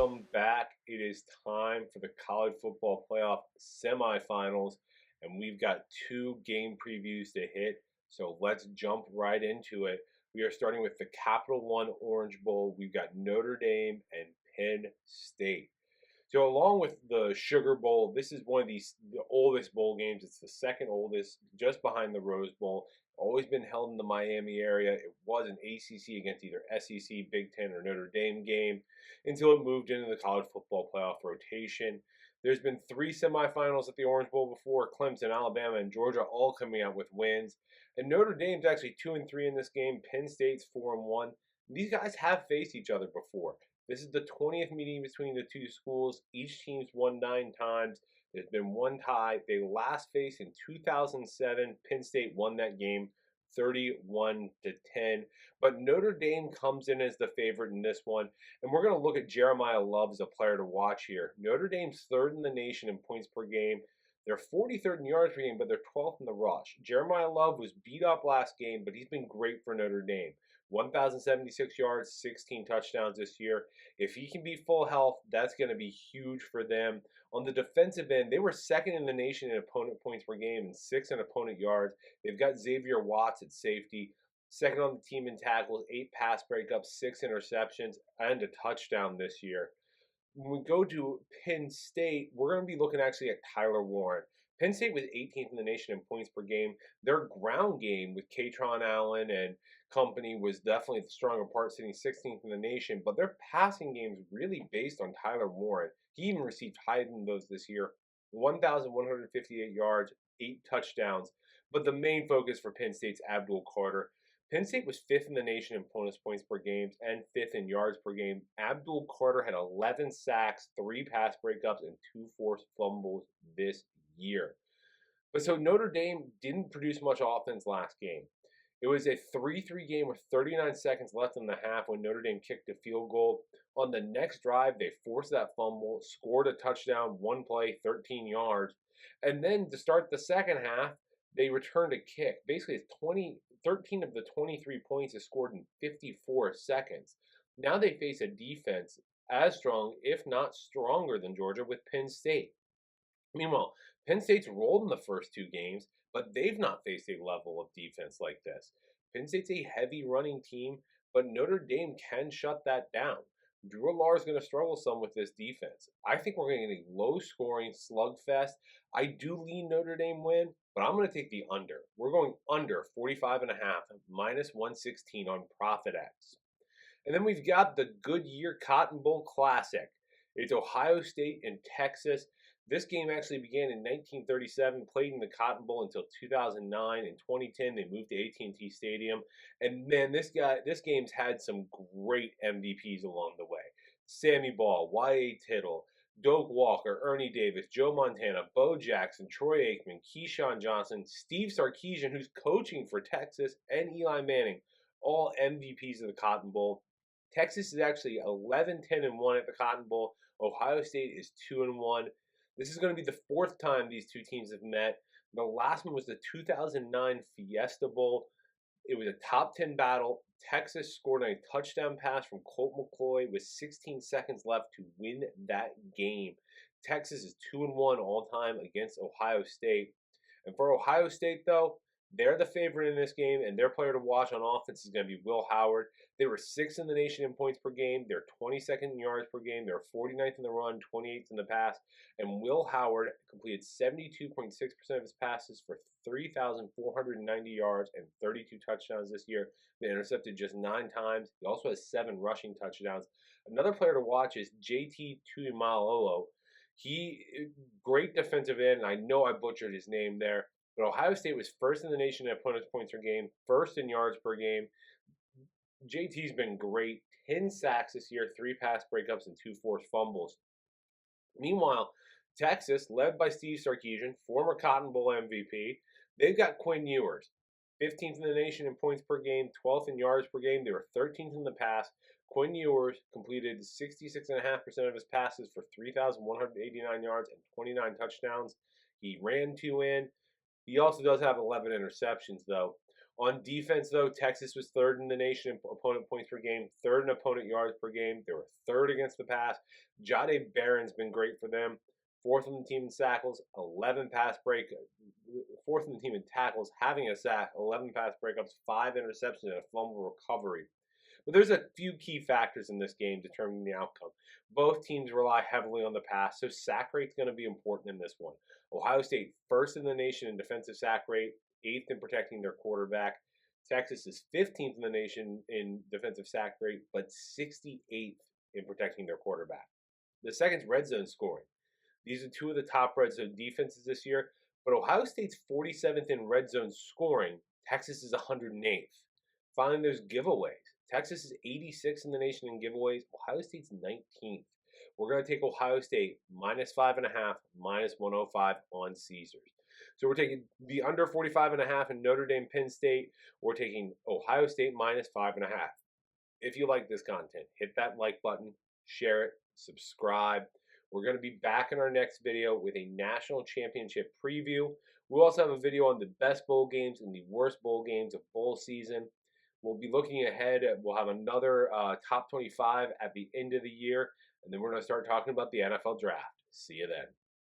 Welcome back. It is time for the college football playoff semifinals, and we've got two game previews to hit. So let's jump right into it. We are starting with the Capital One Orange Bowl. We've got Notre Dame and Penn State. So along with the Sugar Bowl, this is one of the oldest bowl games. It's the second oldest, just behind the Rose Bowl. Always been held in the Miami area. It was an ACC against either SEC, Big Ten, or Notre Dame game until it moved into the college football playoff rotation. There's been three semifinals at the Orange Bowl before: Clemson, Alabama, and Georgia all coming out with wins. And Notre Dame's actually 2-3 in this game. Penn State's 4-1. These guys have faced each other before. This is the 20th meeting between the two schools. Each team's won 9 times. There's been one tie. They last faced in 2007. Penn State won that game 31-10. But Notre Dame comes in as the favorite in this one. And we're going to look at Jeremiah Love as a player to watch here. Notre Dame's 3rd in the nation in points per game. They're 43rd in yards per game, but they're 12th in the rush. Jeremiah Love was beat up last game, but he's been great for Notre Dame. 1,076 yards, 16 touchdowns this year. If he can be full health, that's going to be huge for them. On the defensive end, they were 2nd in the nation in opponent points per game and 6th in opponent yards. They've got Xavier Watts at safety, 2nd on the team in tackles, 8 pass breakups, 6 interceptions, and a touchdown this year. When we go to Penn State, we're going to be looking actually at Tyler Warren. Penn State was 18th in the nation in points per game. Their ground game with Katron Allen and company was definitely the stronger part, sitting 16th in the nation. But their passing game is really based on Tyler Warren. He even received Heisman votes this year. 1,158 yards, 8 touchdowns. But the main focus for Penn State's Abdul Carter. Penn State was 5th in the nation in bonus points per game and 5th in yards per game. Abdul Carter had 11 sacks, 3 pass breakups, and 2 forced fumbles this year. But so Notre Dame didn't produce much offense last game. It was a 3-3 game with 39 seconds left in the half when Notre Dame kicked a field goal. On the next drive, they forced that fumble, scored a touchdown, one play, 13 yards. And then to start the second half, they returned a kick. Basically, 13 of the 23 points is scored in 54 seconds. Now they face a defense as strong, if not stronger, than Georgia with Penn State. Meanwhile, Penn State's rolled in the first 2 games, but they've not faced a level of defense like this. Penn State's a heavy running team, but Notre Dame can shut that down. Drew Allar is going to struggle some with this defense. I think we're going to get a low-scoring slugfest. I do lean Notre Dame win, but I'm going to take the under. We're going under 45.5, minus 116 on ProfitX. And then we've got the Goodyear Cotton Bowl Classic. It's Ohio State and Texas. This game actually began in 1937, played in the Cotton Bowl until 2009. In 2010, they moved to AT&T Stadium. And man, this game's had some great MVPs along the way. Sammy Ball, Y.A. Tittle, Doak Walker, Ernie Davis, Joe Montana, Bo Jackson, Troy Aikman, Keyshawn Johnson, Steve Sarkisian, who's coaching for Texas, and Eli Manning, all MVPs of the Cotton Bowl. Texas is actually 11-10-1 at the Cotton Bowl. Ohio State is 2-1. This is going to be the 4th time these two teams have met. The last one was the 2009 Fiesta Bowl. It was a top 10 battle. Texas scored a touchdown pass from Colt McCoy with 16 seconds left to win that game. Texas is 2-1 all time against Ohio State. And for Ohio State, though, they're the favorite in this game, and their player to watch on offense is going to be Will Howard. They were 6th in the nation in points per game. They're 22nd in yards per game. They're 49th in the run, 28th in the pass. And Will Howard completed 72.6% of his passes for 3,490 yards and 32 touchdowns this year. They intercepted just 9 times. He also has 7 rushing touchdowns. Another player to watch is JT Tuimoloau. Great defensive end, and I know I butchered his name there. But Ohio State was 1st in the nation in opponents' points per game, 1st in yards per game. JT's been great. 10 sacks this year, 3 pass breakups, and 2 forced fumbles. Meanwhile, Texas, led by Steve Sarkisian, former Cotton Bowl MVP, they've got Quinn Ewers. 15th in the nation in points per game, 12th in yards per game. They were 13th in the pass. Quinn Ewers completed 66.5% of his passes for 3,189 yards and 29 touchdowns. He ran 2 in. He also does have 11 interceptions, though. On defense, though, Texas was third in the nation in opponent points per game, third in opponent yards per game. They were third against the pass. Jahdae Barron's been great for them. Fourth on the team in tackles, 11 pass break. Fourth on the team in tackles, having a sack, 11 pass breakups, 5 interceptions, and a fumble recovery. But there's a few key factors in this game determining the outcome. Both teams rely heavily on the pass, so sack rate's going to be important in this one. Ohio State first in the nation in defensive sack rate, 8th in protecting their quarterback. Texas is 15th in the nation in defensive sack rate, but 68th in protecting their quarterback. The second's red zone scoring. These are two of the top red zone defenses this year, but Ohio State's 47th in red zone scoring. Texas is 108th. Finally, there's giveaways. Texas is 86th in the nation in giveaways. Ohio State's 19th. We're going to take Ohio State -5.5, -105 on Caesars. So we're taking the under 45.5 in Notre Dame, Penn State. We're taking Ohio State -5.5. If you like this content, hit that like button, share it, subscribe. We're going to be back in our next video with a national championship preview. We'll also have a video on the best bowl games and the worst bowl games of bowl season. We'll be looking ahead. We'll have another top 25 at the end of the year, and then we're going to start talking about the NFL draft. See you then.